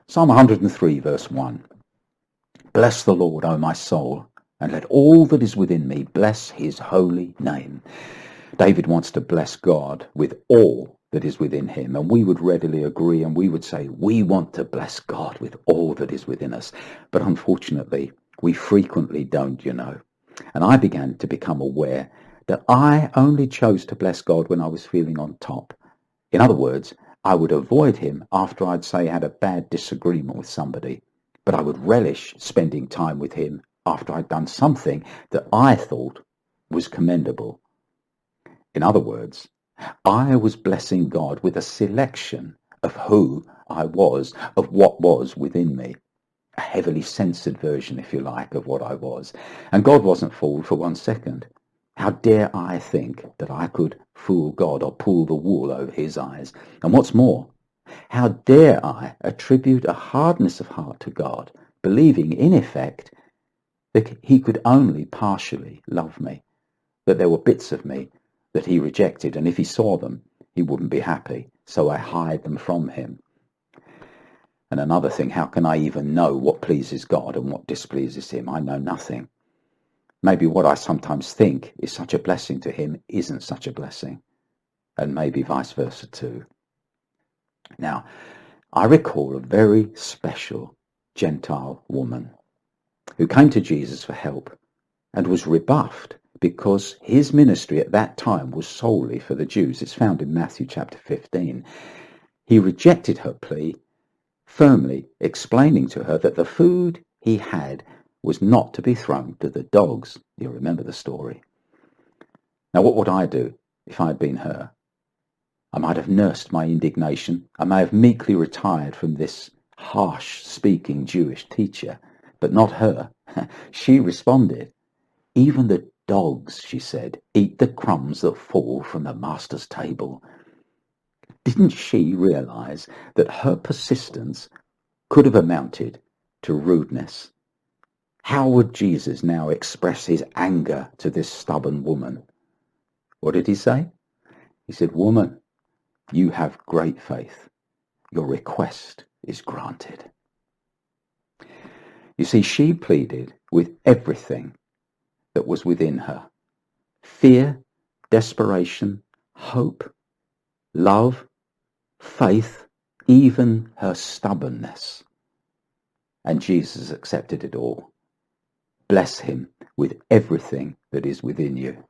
Psalm 103 verse 1. Bless the Lord, O my soul, and let all that is within me bless his holy name. David wants to bless God with all that is within him, and we would readily agree, and we would say we want to bless God with all that is within us. But unfortunately, we frequently don't, And I began to become aware that I only chose to bless God when I was feeling on top. In other words, I would avoid him after I'd say had a bad disagreement with somebody, but I would relish spending time with him after I'd done something that I thought was commendable. In other words, I was blessing God with a selection of who I was, of what was within me. A heavily censored version, if you like, of what I was. And God wasn't fooled for 1 second. How dare I think that I could fool God or pull the wool over his eyes? And what's more, how dare I attribute a hardness of heart to God, believing in effect that he could only partially love me, that there were bits of me that he rejected, and if he saw them, he wouldn't be happy, so I hide them from him. And another thing, how can I even know what pleases God and what displeases him? I know nothing. Maybe what I sometimes think is such a blessing to him isn't such a blessing, and maybe vice versa too. Now, I recall a very special Gentile woman who came to Jesus for help and was rebuffed because his ministry at that time was solely for the Jews. It's found in Matthew chapter 15. He rejected her plea, firmly explaining to her that the food he had was not to be thrown to the dogs. You remember the story. Now, what would I do if I had been her? I might have nursed my indignation. I may have meekly retired from this harsh-speaking Jewish teacher, but not her. She responded. Even the dogs, she said, eat the crumbs that fall from the master's table. Didn't she realize that her persistence could have amounted to rudeness? How would Jesus now express his anger to this stubborn woman? What did he say? He said, "Woman, you have great faith. Your request is granted." You see, she pleaded with everything that was within her. Fear, desperation, hope, love, faith, even her stubbornness. And Jesus accepted it all. Bless him with everything that is within you.